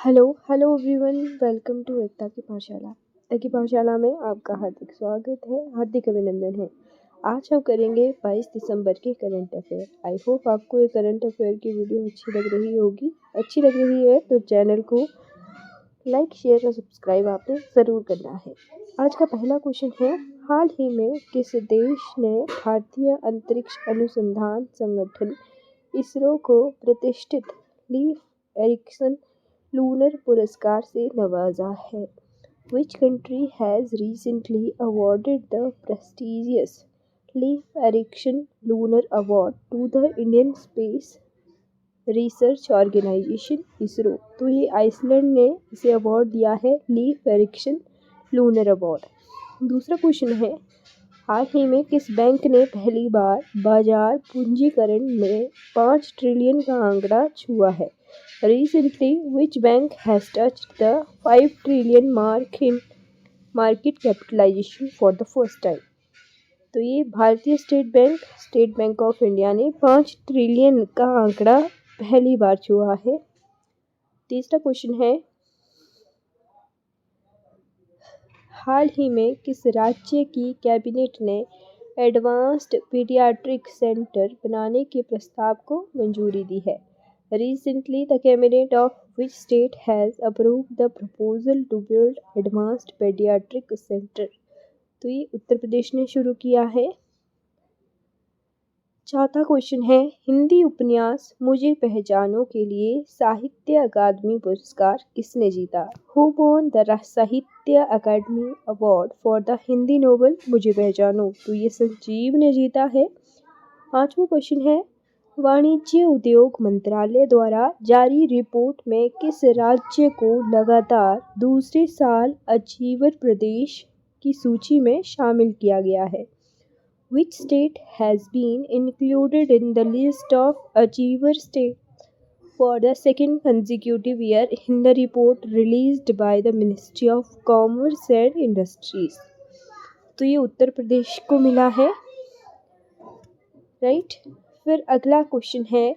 Hello hello everyone, welcome to Ekta की पाठशाला। एकता की पाठशाला में आपका हार्दिक स्वागत है, हार्दिक अभिनंदन है। आज हम करेंगे 22 दिसंबर के करंट अफेयर। आई होप आपको ये करंट अफेयर की वीडियो अच्छी लग रही होगी। अच्छी लग रही है तो चैनल को लाइक, शेयर और सब्सक्राइब आपने ज़रूर करना है। आज का पहला क्वेश्चन है, हाल ही में किस देश ने भारतीय अंतरिक्ष अनुसंधान संगठन इसरो को प्रतिष्ठित लीफ एरिक्सन लूनर पुरस्कार से नवाजा है? Which country has recently awarded the prestigious Leif Erikson Lunar Award to the Indian Space Research Organization ISRO? तो ये आइसलैंड ने इसे अवार्ड दिया है, लीफ एरिक्सन लूनर अवार्ड। दूसरा क्वेश्चन है, हाल ही में किस बैंक ने पहली बार बाजार पूंजीकरण में 5 ट्रिलियन का आंकड़ा छुआ है? Recently, which bank has touched the 5 trillion mark in market capitalization for the first time? तो ये भारतीय स्टेट बैंक ऑफ इंडिया ने 5 ट्रिलियन का आंकड़ा पहली बार छुआ है। तीसरा क्वेश्चन है, हाल ही में किस राज्य की कैबिनेट ने एडवांस्ड पीडियाट्रिक सेंटर बनाने के प्रस्ताव को मंजूरी दी है? Recently, the cabinet of which state has approved the proposal to build advanced pediatric center? तो ये उत्तर प्रदेश ने शुरू किया है। चौथा क्वेश्चन है, हिंदी उपन्यास मुझे पहचानो के लिए साहित्य अकादमी पुरस्कार किसने जीता? Who won the Sahitya Akademi award for the Hindi novel मुझे पहचानो? तो ये संजीव ने जीता है। पांचवा क्वेश्चन है, वाणिज्य उद्योग मंत्रालय द्वारा जारी रिपोर्ट में किस राज्य को लगातार दूसरे साल अचीवर प्रदेश की सूची में शामिल किया गया है? Which state has been included in the list of achiever states for the second consecutive year in the report released by the Ministry of Commerce and Industries? तो ये उत्तर प्रदेश को मिला है, राइट। फिर अगला क्वेश्चन है,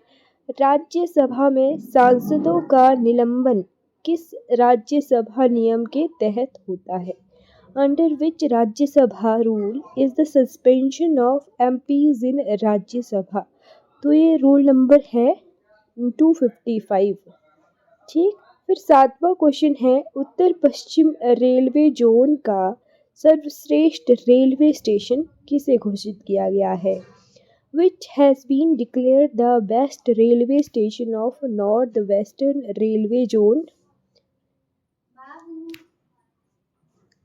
राज्यसभा में सांसदों का निलंबन किस राज्यसभा नियम के तहत होता है? Under which Rajya Sabha rule is the suspension of MPs in Rajya Sabha? तो ये रूल नंबर है 255। ठीक। फिर सातवां क्वेश्चन है, उत्तर पश्चिम रेलवे जोन का सर्वश्रेष्ठ रेलवे स्टेशन किसे घोषित किया गया है? Which has been declared the best railway station of North-Western Railway Zone?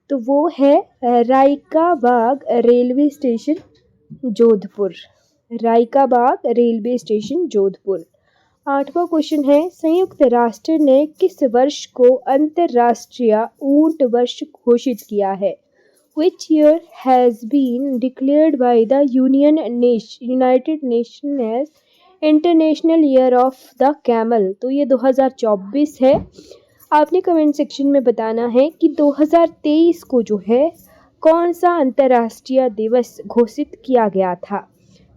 तो वो है रायका बाग रेलवे स्टेशन जोधपुर। रायका बाग रेलवे स्टेशन जोधपुर। आठवां क्वेश्चन है, संयुक्त राष्ट्र ने किस वर्ष को अंतर्राष्ट्रीय ऊंट वर्ष घोषित किया है? Which year has been declared by the United Nations as International Year of the Camel? तो ये 2024 है। आपने कमेंट सेक्शन में बताना है कि 2023 को जो है कौन सा अंतर्राष्ट्रीय दिवस घोषित किया गया था,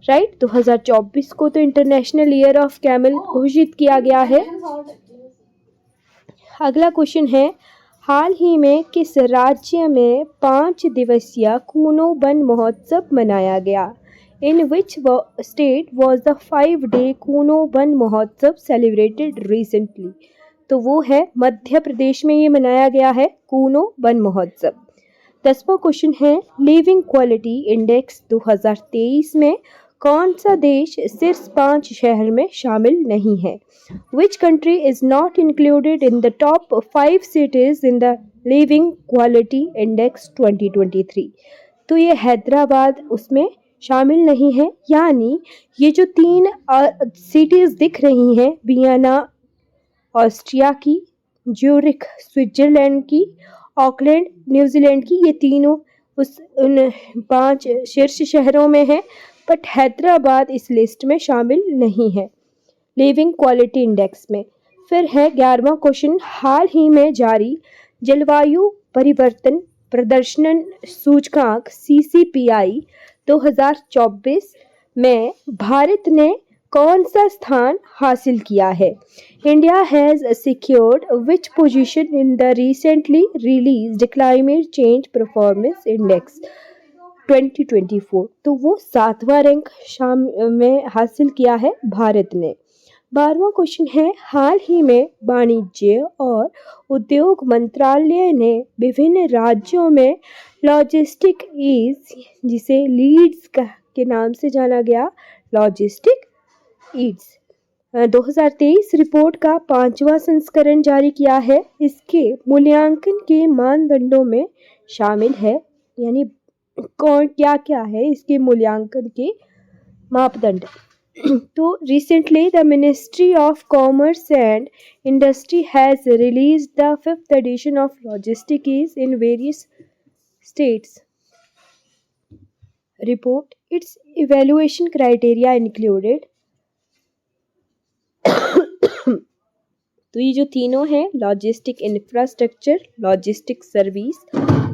राइट। 2024 को तो इंटरनेशनल ईयर ऑफ कैमल घोषित किया गया है। अगला क्वेश्चन है, हाल ही में किस राज्य में 5 दिवसीय कूनो वन महोत्सव मनाया गया? In which state was the 5-day Kuno Van Mahotsav celebrated recently? तो वो है मध्य प्रदेश में ये मनाया गया है कूनो वन महोत्सव। 10वां क्वेश्चन है, लिविंग क्वालिटी इंडेक्स 2023 में कौन सा देश शीर्ष 5 शहर में शामिल नहीं है? Which country is not included in the top 5 cities in the Living Quality Index 2023? तो ये हैदराबाद उसमें शामिल नहीं है। यानी ये जो 3 सिटीज़ दिख रही हैं, वियना ऑस्ट्रिया की, ज्यूरिख स्विट्जरलैंड की, ऑकलैंड न्यूजीलैंड की, ये तीनों उन 5 शीर्ष शहरों में हैं, बट हैदराबाद इस लिस्ट में शामिल नहीं है लिविंग क्वालिटी इंडेक्स में। फिर है 11वां क्वेश्चन, हाल ही में जारी जलवायु परिवर्तन प्रदर्शन सूचकांक CCPI 2024 में भारत ने कौन सा स्थान हासिल किया है? India has secured which position in the recently released climate change performance index 2024? तो वो 7वां रैंक शाम में हासिल किया है भारत ने। 12वां क्वेश्चन है, हाल ही में वाणिज्य और उद्योग मंत्रालय ने विभिन्न राज्यों में लॉजिस्टिक ईज, जिसे लीड्स के नाम से जाना गया, लॉजिस्टिक ईड्स 2023 रिपोर्ट का 5वां संस्करण जारी किया है। इसके मूल्यांकन के मानदंडों में शामिल है, यानी कौन क्या क्या है इसके मूल्यांकन के मापदंड। तो recently the ministry of commerce and industry has released the 5th edition of logistic ease in various states report. Its evaluation criteria included. तो ये जो तीनों हैं, logistic infrastructure, logistic service,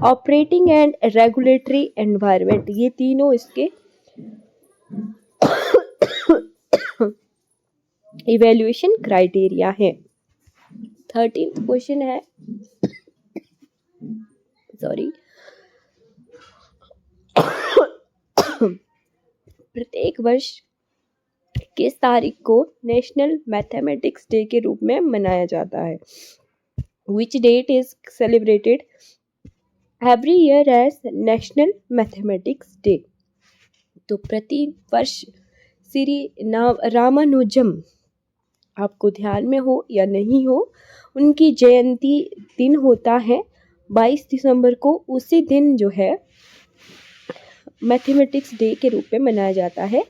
operating and regulatory environment, ये तीनों इसके evaluation criteria है। 13th question है, प्रत्येक वर्ष किस तारीख को नेशनल मैथमेटिक्स डे के रूप में मनाया जाता है? Which date is celebrated every year as national mathematics day? तो प्रति वर्ष श्री रामानुजम, आपको ध्यान में हो या नहीं हो, उनकी जयंती दिन होता है 22 दिसंबर को। उसी दिन जो है मैथमेटिक्स डे के रूप में मनाया जाता है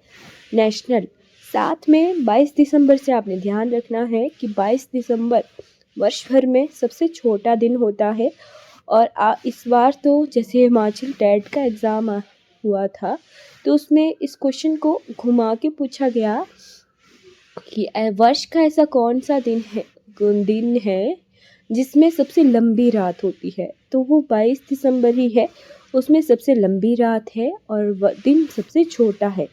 नेशनल। साथ में 22 दिसंबर से आपने ध्यान रखना है कि 22 दिसंबर वर्ष भर में सबसे छोटा दिन होता है। और इस बार तो जैसे हिमाचल टेट का एग्ज़ाम हुआ था, तो उसमें इस क्वेश्चन को घुमा के पूछा गया कि वर्ष का ऐसा कौन सा दिन है जिसमें सबसे लंबी रात होती है? तो वो 22 दिसंबर ही है, उसमें सबसे लंबी रात है और दिन सबसे छोटा है।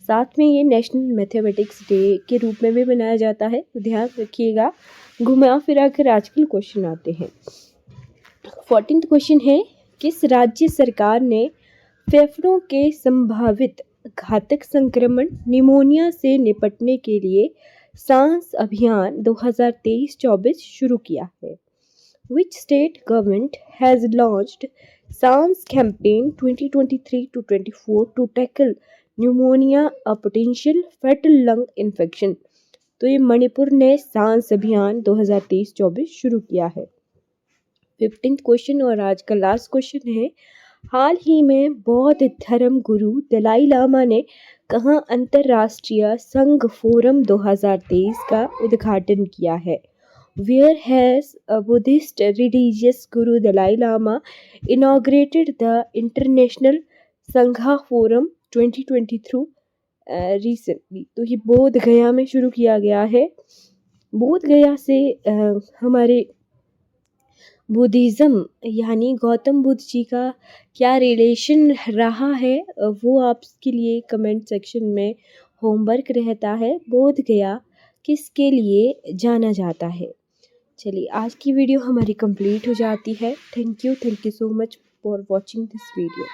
साथ में ये नेशनल मैथमेटिक्स डे के रूप में भी मनाया जाता है, तो ध्यान रखिएगा। घुमा फिरा कर आजकल क्वेश्चन आते हैं। 14th क्वेश्चन है, किस राज्य सरकार ने फेफड़ों के संभावित घातक संक्रमण निमोनिया से निपटने के लिए सांस अभियान 2023-24 शुरू किया है? Which state government has launched SANS campaign 2023-24 to tackle pneumonia, a potential fatal lung infection? तो ये मणिपुर ने सांस अभियान 2023-24 शुरू किया है। 15th क्वेश्चन और आज का लास्ट क्वेश्चन है, हाल ही में बौद्ध धर्म गुरु दलाई लामा ने कहाँ अंतर्राष्ट्रीय संघ फोरम 2023 का उद्घाटन किया है? Where has a Buddhist religious Guru Dalai Lama inaugurated the International Sangha Forum 2023 recently? तो ये बोध गया में शुरू किया गया है। बोध गया से हमारे बुद्धिज़्म यानी गौतम बुद्ध जी का क्या रिलेशन रहा है, वो आपके लिए कमेंट सेक्शन में होमवर्क रहता है। बोध गया किसके लिए जाना जाता है? चलिए, आज की वीडियो हमारी कंप्लीट हो जाती है। Thank you so much for watching this video.